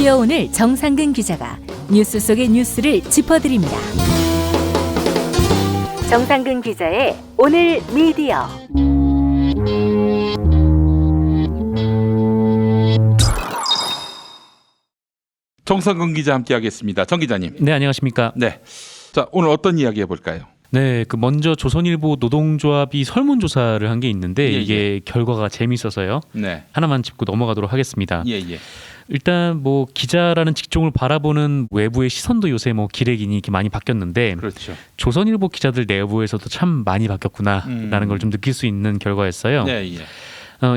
미디어 오늘 정상근 기자가 뉴스 속의 뉴스를 짚어드립니다. 정상근 기자의 오늘 미디어. 정상근 기자 함께하겠습니다. 정 기자님. 네, 안녕하십니까. 네. 자, 오늘 어떤 이야기 해볼까요? 네, 먼저 조선일보 노동조합이 설문조사를 한 게 있는데 예, 이게 결과가 재밌어서요. 네. 하나만 짚고 넘어가도록 하겠습니다. 예. 일단 기자라는 직종을 바라보는 외부의 시선도 요새 기레기니 이렇게 많이 바뀌었는데 그렇죠. 조선일보 기자들 내부에서도 참 많이 바뀌었구나라는 걸 좀 느낄 수 있는 결과였어요. 네.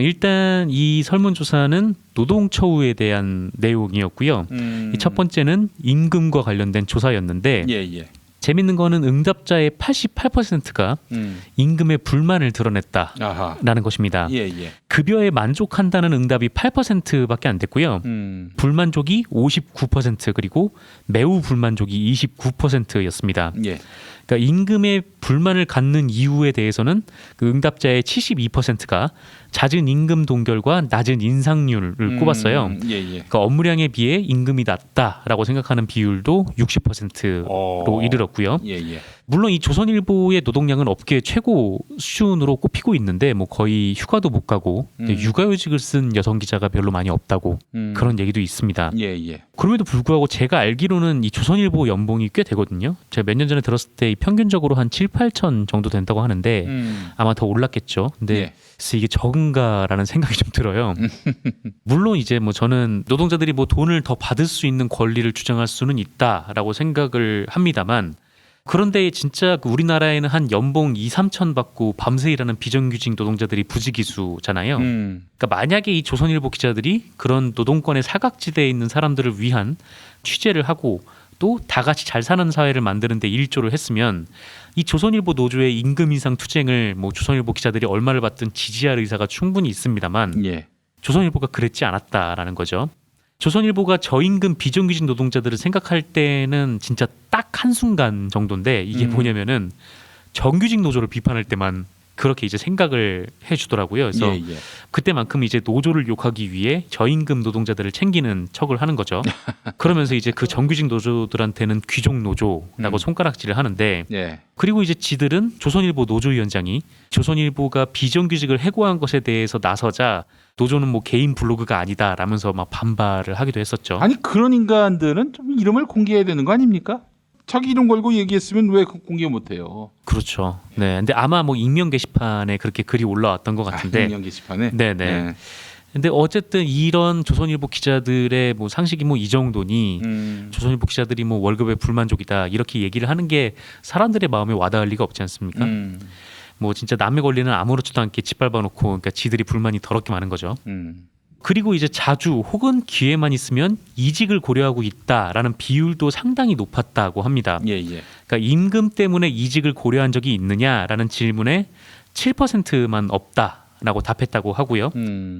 일단 이 설문조사는 노동처우에 대한 내용이었고요. 이 첫 번째는 임금과 관련된 조사였는데 예. 재밌는 거는 응답자의 88%가 임금의 불만을 드러냈다라는 아하. 것입니다. 예. 급여에 만족한다는 응답이 8%밖에 안 됐고요. 불만족이 59% 그리고 매우 불만족이 29%였습니다. 예. 그러니까 임금의 불만을 갖는 이유에 대해서는 그 응답자의 72%가 낮은 임금 동결과 낮은 인상률을 꼽았어요. 예. 그러니까 업무량에 비해 임금이 낮다라고 생각하는 비율도 60%로 이르렀고요. 예. 물론 이 조선일보의 노동량은 업계 최고 수준으로 꼽히고 있는데 거의 휴가도 못 가고 육아휴직을 쓴 여성 기자가 별로 많이 없다고 그런 얘기도 있습니다. 예. 그럼에도 불구하고 제가 알기로는 이 조선일보 연봉이 꽤 되거든요. 제가 몇 년 전에 들었을 때 평균적으로 한 7, 8천 정도 된다고 하는데 아마 더 올랐겠죠. 근데 예. 그래서 이게 적은가라는 생각이 좀 들어요. 물론 이제 저는 노동자들이 돈을 더 받을 수 있는 권리를 주장할 수는 있다라고 생각을 합니다만 그런데 진짜 우리나라에는 한 연봉 2, 3천 받고 밤새 일하는 비정규직 노동자들이 부지기수잖아요. 그러니까 만약에 이 조선일보 기자들이 그런 노동권의 사각지대에 있는 사람들을 위한 취재를 하고 또 다 같이 잘 사는 사회를 만드는 데 일조를 했으면 이 조선일보 노조의 임금 인상 투쟁을 조선일보 기자들이 얼마를 받든 지지할 의사가 충분히 있습니다만 예. 조선일보가 그랬지 않았다라는 거죠. 조선일보가 저임금 비정규직 노동자들을 생각할 때는 진짜 딱 한순간 정도인데 이게 뭐냐면은 정규직 노조를 비판할 때만 그렇게 이제 생각을 해주더라고요. 그래서 예. 그때만큼 이제 노조를 욕하기 위해 저임금 노동자들을 챙기는 척을 하는 거죠. 그러면서 이제 그 정규직 노조들한테는 귀족 노조라고 손가락질을 하는데 예. 그리고 이제 지들은 조선일보 노조위원장이 조선일보가 비정규직을 해고한 것에 대해서 나서자 노조는 개인 블로그가 아니다라면서 막 반발을 하기도 했었죠. 아니 그런 인간들은 좀 이름을 공개해야 되는 거 아닙니까? 자기 이름 걸고 얘기했으면 왜 공개 못해요? 그렇죠. 네, 근데 아마 익명 게시판에 그렇게 글이 올라왔던 것 같은데. 익명 게시판에. 네네. 네. 근데 어쨌든 이런 조선일보 기자들의 상식이 이 정도니 조선일보 기자들이 월급에 불만족이다 이렇게 얘기를 하는 게 사람들의 마음에 와닿을 리가 없지 않습니까? 진짜 남의 권리는 아무렇지도 않게 짓밟아 놓고 그러니까 지들이 불만이 더럽게 많은 거죠. 그리고 이제 자주 혹은 기회만 있으면 이직을 고려하고 있다라는 비율도 상당히 높았다고 합니다. 예. 그러니까 임금 때문에 이직을 고려한 적이 있느냐라는 질문에 7%만 없다라고 답했다고 하고요.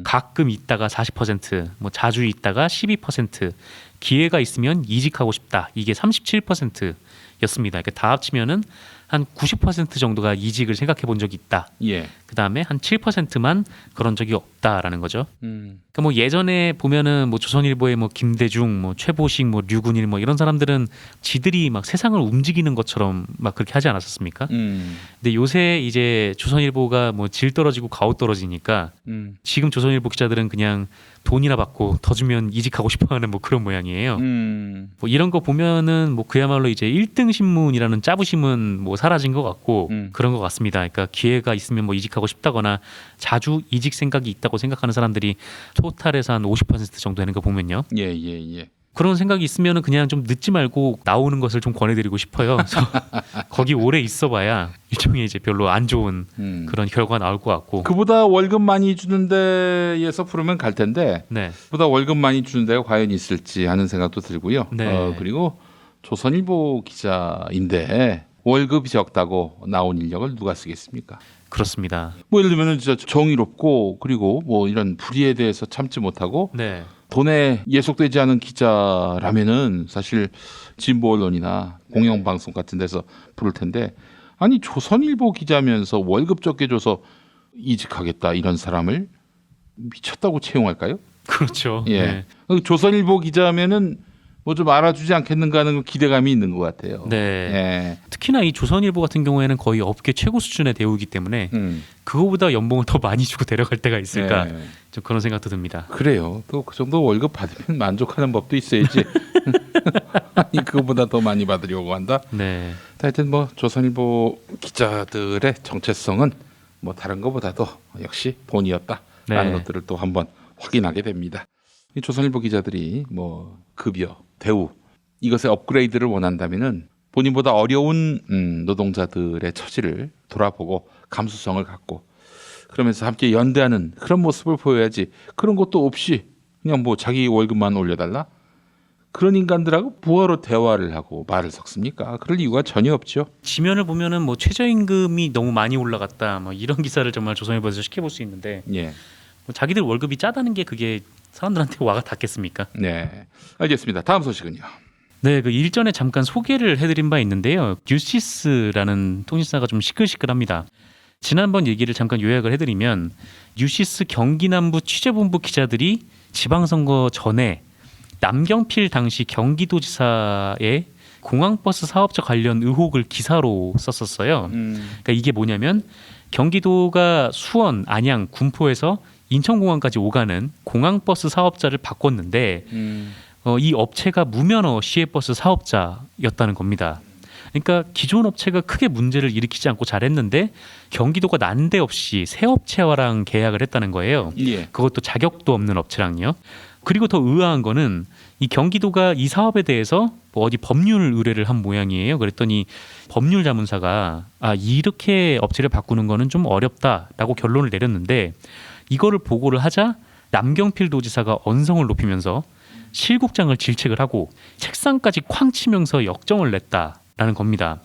가끔 있다가 40%, 자주 있다가 12%, 기회가 있으면 이직하고 싶다. 이게 37%였습니다. 그러니까 다 합치면은 한 90% 정도가 이직을 생각해 본 적이 있다. 예. 그다음에 한 7%만 그런 적이 없다라는 거죠. 그러니까 예전에 보면은 조선일보의 김대중, 최보식, 류군일 이런 사람들은 지들이 세상을 움직이는 것처럼 그렇게 하지 않았었습니까? 근데 요새 이제 조선일보가 질 떨어지고 가오 떨어지니까 지금 조선일보 기자들은 그냥 돈이나 받고 더 주면 이직하고 싶어하는 그런 모양이에요. 이런 거 보면은 그야말로 이제 1등 신문이라는 자부심은 사라진 것 같고 그런 것 같습니다. 그러니까 기회가 있으면 이직하고 싶다거나 자주 이직 생각이 있다고 생각하는 사람들이 토탈에서 한 50% 정도 되는 거 보면요. 예. 그런 생각이 있으면 그냥 좀 늦지 말고 나오는 것을 좀 권해드리고 싶어요. 그래서 거기 오래 있어봐야 일종의 이제 별로 안 좋은 그런 결과가 나올 것 같고. 그보다 월급 많이 주는 데에서 부르면 갈 텐데 네. 그보다 월급 많이 주는 데가 과연 있을지 하는 생각도 들고요. 네. 그리고 조선일보 기자인데 월급이 적다고 나온 인력을 누가 쓰겠습니까? 그렇습니다. 예를 들면 진짜 정의롭고 그리고 이런 불의에 대해서 참지 못하고 네. 돈에 예속되지 않은 기자라면은 사실 진보 언론이나 공영방송 같은 데서 부를 텐데 아니 조선일보 기자면서 월급 적게 줘서 이직하겠다 이런 사람을 미쳤다고 채용할까요? 그렇죠. 예. 조선일보 기자면은 뭐 좀 알아주지 않겠는가 하는 기대감이 있는 것 같아요. 네. 예. 특히나 이 조선일보 같은 경우에는 거의 업계 최고 수준의 대우이기 때문에 그거보다 연봉을 더 많이 주고 데려갈 때가 있을까 예. 좀 그런 생각도 듭니다. 그래요. 또 그 정도 월급 받으면 만족하는 법도 있어야지. 아니 그거보다 더 많이 받으려고 한다. 네. 하여튼 뭐 조선일보 기자들의 정체성은 뭐 다른 것보다도 역시 본이었다라는 네. 것들을 또 한번 확인하게 됩니다. 이 조선일보 기자들이 뭐 급여, 대우 이것의 업그레이드를 원한다면은 본인보다 어려운 노동자들의 처지를 돌아보고 감수성을 갖고 그러면서 함께 연대하는 그런 모습을 보여야지. 그런 것도 없이 그냥 뭐 자기 월급만 올려달라? 그런 인간들하고 뭐하러 대화를 하고 말을 섞습니까? 그럴 이유가 전혀 없죠. 지면을 보면은 뭐 최저임금이 너무 많이 올라갔다 뭐 이런 기사를 정말 조선일보에서 쉽게 볼 수 있는데 예, 뭐 자기들 월급이 짜다는 게 그게 사람들한테 와가 닿겠습니까? 네, 알겠습니다. 다음 소식은요. 네, 그 일전에 잠깐 소개를 해드린 바 있는데요. 뉴시스라는 통신사가 좀 시끌시끌합니다. 지난번 얘기를 잠깐 요약을 해드리면 뉴시스 경기남부 취재본부 기자들이 지방선거 전에 남경필 당시 경기도지사의 공항버스 사업자 관련 의혹을 기사로 썼었어요. 그러니까 이게 뭐냐면 경기도가 수원, 안양, 군포에서 인천공항까지 오가는 공항버스 사업자를 바꿨는데 이 업체가 무면허 시외버스 사업자였다는 겁니다. 그러니까 기존 업체가 크게 문제를 일으키지 않고 잘했는데 경기도가 난데없이 새 업체와랑 계약을 했다는 거예요. 예, 그것도 자격도 없는 업체랑요. 그리고 더 의아한 거는 이 경기도가 이 사업에 대해서 뭐 어디 법률 의뢰를 한 모양이에요. 그랬더니 법률 자문사가 이렇게 업체를 바꾸는 거는 좀 어렵다라고 결론을 내렸는데 이거를 보고를 하자 남경필 도지사가 언성을 높이면서 실국장을 질책을 하고 책상까지 쾅 치면서 역정을 냈다라는 겁니다.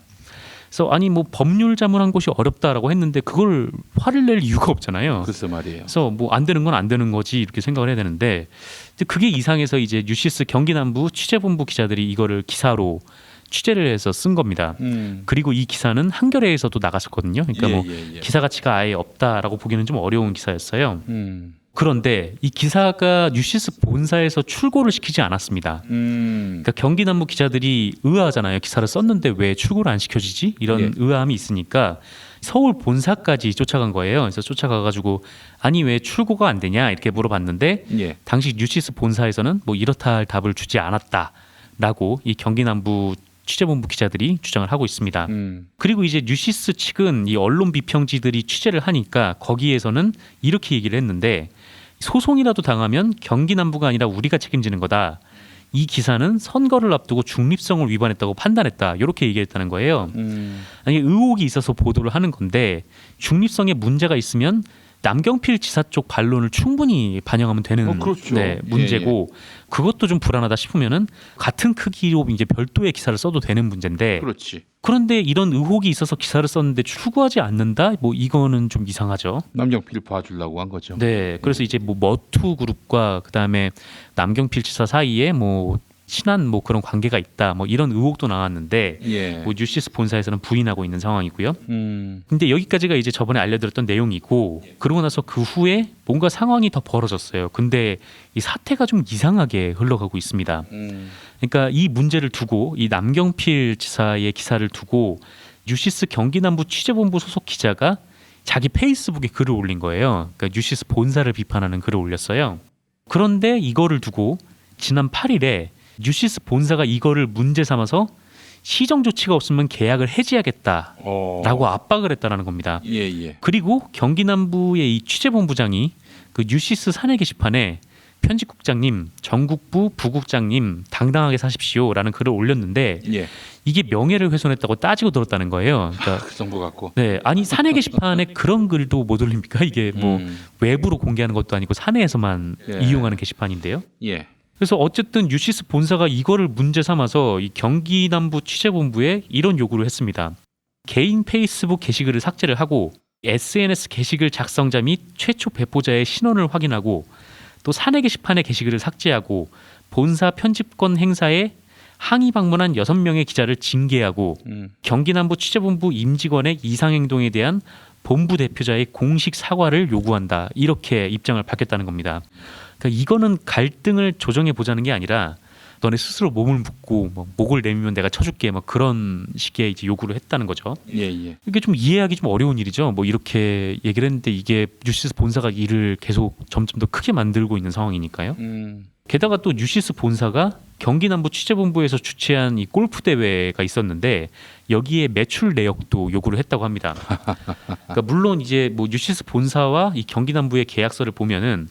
그래서 아니 뭐 법률 자문한 것이 어렵다라고 했는데 그걸 화를 낼 이유가 없잖아요. 글쎄 말이에요. 그래서 뭐 안 되는 건 안 되는 거지 이렇게 생각을 해야 되는데 그게 이상해서 이제 뉴시스 경기남부 취재본부 기자들이 이거를 기사로 취재를 해서 쓴 겁니다. 그리고 이 기사는 한겨레에서도 나갔었거든요. 그러니까 뭐 기사 가치가 아예 없다라고 보기는 좀 어려운 기사였어요. 그런데 이 기사가 뉴시스 본사에서 출고를 시키지 않았습니다. 그러니까 경기남부 기자들이 의아하잖아요. 기사를 썼는데 왜 출고를 안 시켜지지? 이런 예. 의아함이 있으니까 서울 본사까지 쫓아간 거예요. 그래서 쫓아가가지고 아니 왜 출고가 안 되냐 이렇게 물어봤는데 예. 당시 뉴시스 본사에서는 뭐 이렇다 할 답을 주지 않았다라고 이 경기남부 취재본부 기자들이 주장을 하고 있습니다. 그리고 이제 뉴시스 측은 이 언론 비평지들이 취재를 하니까 거기에서는 이렇게 얘기를 했는데 소송이라도 당하면 경기남부가 아니라 우리가 책임지는 거다. 이 기사는 선거를 앞두고 중립성을 위반했다고 판단했다. 이렇게 얘기했다는 거예요. 아니 의혹이 있어서 보도를 하는 건데 중립성에 문제가 있으면 남경필 지사 쪽 반론을 충분히 반영하면 되는 그렇죠. 네, 문제고 그것도 좀 불안하다 싶으면은 같은 크기로 이제 별도의 기사를 써도 되는 문제인데 그렇지. 그런데 이런 의혹이 있어서 기사를 썼는데 출구하지 않는다? 뭐 이거는 좀 이상하죠. 남경필 봐주려고 한 거죠. 네, 그래서 이제 뭐 머투 그룹과 그다음에 남경필 지사 사이에 뭐 친한 뭐 그런 관계가 있다, 뭐 이런 의혹도 나왔는데 예. 뭐 뉴시스 본사에서는 부인하고 있는 상황이고요. 음. 근데 여기까지가 이제 저번에 알려드렸던 내용이고 그러고 나서 그 후에 뭔가 상황이 더 벌어졌어요. 근데 이 사태가 좀 이상하게 흘러가고 있습니다. 그러니까 이 문제를 두고 이 남경필 지사의 기사를 두고 뉴시스 경기남부 취재본부 소속 기자가 자기 페이스북에 글을 올린 거예요. 그러니까 뉴시스 본사를 비판하는 글을 올렸어요. 그런데 이거를 두고 지난 8일에 뉴시스 본사가 이거를 문제 삼아서 시정 조치가 없으면 계약을 해지하겠다라고 압박을 했다라는 겁니다. 예. 그리고 경기남부의 이 취재본부장이 그 뉴시스 사내 게시판에 편집국장님, 전국부 부국장님 당당하게 사십시오라는 글을 올렸는데 예. 이게 명예를 훼손했다고 따지고 들었다는 거예요. 그러니까 그 정보 갖고. 네, 아니 사내 게시판에 그런 글도 못 올립니까? 이게 뭐 외부로 공개하는 것도 아니고 사내에서만 예. 이용하는 게시판인데요. 예. 그래서 어쨌든 뉴시스 본사가 이거를 문제 삼아서 이 경기남부 취재본부에 이런 요구를 했습니다. 개인 페이스북 게시글을 삭제를 하고 SNS 게시글 작성자 및 최초 배포자의 신원을 확인하고 또 사내 게시판의 게시글을 삭제하고 본사 편집권 행사에 항의 방문한 6명의 기자를 징계하고 경기남부 취재본부 임직원의 이상행동에 대한 본부 대표자의 공식 사과를 요구한다. 이렇게 입장을 밝혔다는 겁니다. 그러니까 이거는 갈등을 조정해 보자는 게 아니라 너네 스스로 몸을 묶고 뭐 목을 내밀면 내가 쳐줄게 막 그런 식의 이제 요구를 했다는 거죠. 예, 예. 이게 좀 이해하기 좀 어려운 일이죠. 뭐 이렇게 얘기를 했는데 이게 뉴시스 본사가 일을 계속 점점 더 크게 만들고 있는 상황이니까요. 게다가 또 뉴시스 본사가 경기 남부 취재본부에서 주최한 이 골프 대회가 있었는데 여기에 매출 내역도 요구를 했다고 합니다. 그러니까 물론 이제 뭐 뉴시스 본사와 이 경기 남부의 계약서를 보면은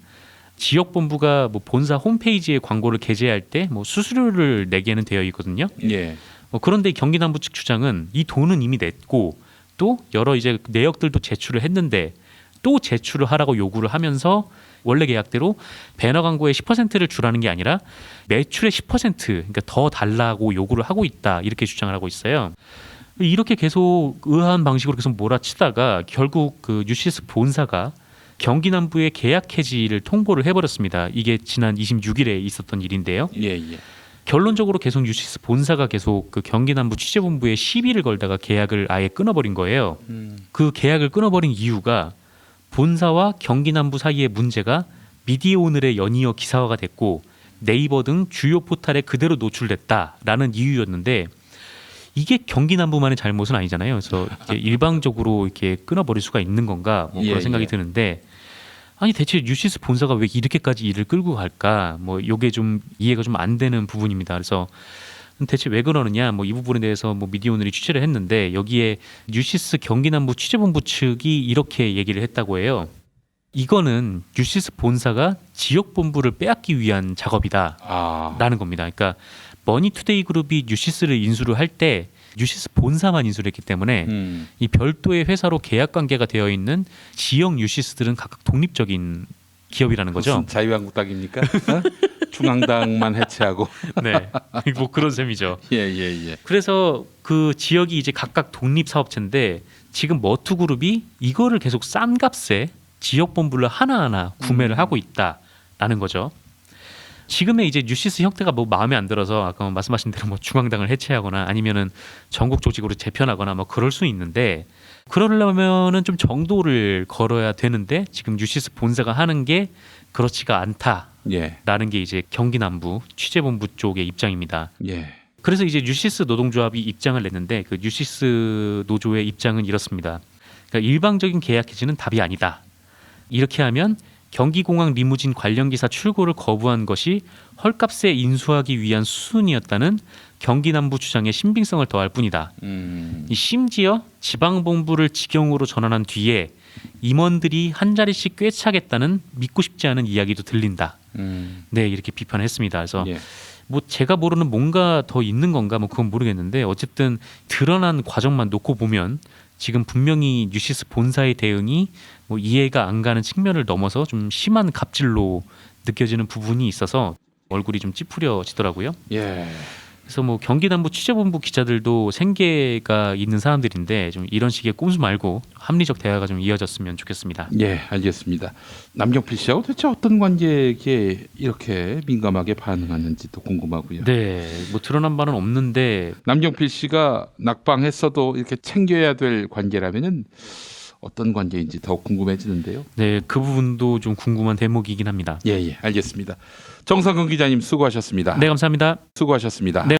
지역 본부가 뭐 본사 홈페이지에 광고를 게재할 때 뭐 수수료를 내게는 되어 있거든요. 예. 그런데 경기 남부 측 주장은 이 돈은 이미 냈고 또 여러 이제 내역들도 제출을 했는데 또 제출을 하라고 요구를 하면서 원래 계약대로 배너 광고의 10%를 주라는 게 아니라 매출의 10% 그러니까 더 달라고 요구를 하고 있다 이렇게 주장을 하고 있어요. 이렇게 계속 의아한 방식으로 계속 몰아치다가 결국 그 뉴시스 본사가 경기 남부의 계약 해지를 통보를 해버렸습니다. 이게 지난 26일에 있었던 일인데요. 예, 예. 결론적으로 계속 뉴시스 본사가 계속 그 경기 남부 취재본부에 시비를 걸다가 계약을 아예 끊어버린 거예요. 그 계약을 끊어버린 이유가 본사와 경기 남부 사이의 문제가 미디어 오늘에 연이어 기사화가 됐고 네이버 등 주요 포탈에 그대로 노출됐다라는 이유였는데 이게 경기 남부만의 잘못은 아니잖아요. 그래서 이게 일방적으로 이렇게 끊어버릴 수가 있는 건가 뭐 그런 예, 생각이 예. 드는데 아니 대체 뉴시스 본사가 왜 이렇게까지 일을 끌고 갈까? 뭐 이게 좀 이해가 좀 안 되는 부분입니다. 그래서 대체 왜 그러느냐? 뭐 이 부분에 대해서 뭐 미디어 오늘이 취재를 했는데 여기에 뉴시스 경기 남부 취재본부 측이 이렇게 얘기를 했다고 해요. 이거는 뉴시스 본사가 지역 본부를 빼앗기 위한 작업이다라는 아. 겁니다. 그러니까 머니투데이 그룹이 뉴시스를 인수를 할 때 뉴시스 본사만 인수를 했기 때문에 이 별도의 회사로 계약 관계가 되어 있는 지역 뉴시스들은 각각 독립적인 기업이라는 거죠. 무슨 자유한국당입니까? 어? 중앙당만 해체하고. 네, 뭐 그런 셈이죠. 예, 예, 예. 그래서 그 지역이 이제 각각 독립 사업체인데 지금 머투그룹이 이거를 계속 싼 값에 지역 본부를 하나하나 구매를 하고 있다라는 거죠. 지금의 이제 뉴시스 형태가 뭐 마음에 안 들어서 아까 말씀하신 대로 뭐 중앙당을 해체하거나 아니면은 전국 조직으로 재편하거나 뭐 그럴 수 있는데 그러려면은 좀 정도를 걸어야 되는데 지금 뉴시스 본사가 하는 게 그렇지가 않다라는 예. 게 이제 경기 남부 취재본부 쪽의 입장입니다. 예. 그래서 이제 뉴시스 노동조합이 입장을 냈는데 그 뉴시스 노조의 입장은 이렇습니다. 그러니까 일방적인 계약 해지는 답이 아니다. 이렇게 하면 경기공항 리무진 관련 기사 출고를 거부한 것이 헐값에 인수하기 위한 수순이었다는 경기 남부 주장의 신빙성을 더할 뿐이다. 이 심지어 지방본부를 직영으로 전환한 뒤에 임원들이 한 자리씩 꿰차겠다는 믿고 싶지 않은 이야기도 들린다. 네, 이렇게 비판했습니다. 그래서 예. 뭐 제가 모르는 뭔가 더 있는 건가 뭐 그건 모르겠는데 어쨌든 드러난 과정만 놓고 보면 지금 분명히 뉴시스 본사의 대응이 뭐 이해가 안 가는 측면을 넘어서 좀 심한 갑질로 느껴지는 부분이 있어서 얼굴이 좀 찌푸려지더라고요. 예. 그래서 뭐 경기 남부 취재본부 기자들도 생계가 있는 사람들인데 좀 이런 식의 꼼수 말고 합리적 대화가 좀 이어졌으면 좋겠습니다. 예, 알겠습니다. 남경필 씨하고 도대체 어떤 관계에 이렇게 민감하게 반응하는지도 궁금하고요. 네, 뭐 드러난 바는 없는데 남경필 씨가 낙방했어도 이렇게 챙겨야 될 관계라면은 어떤 관계인지 더욱 궁금해지는데요. 네, 그 부분도 좀 궁금한 대목이긴 합니다. 예, 예, 알겠습니다. 정상근 기자님 수고하셨습니다. 네, 감사합니다. 수고하셨습니다. 네.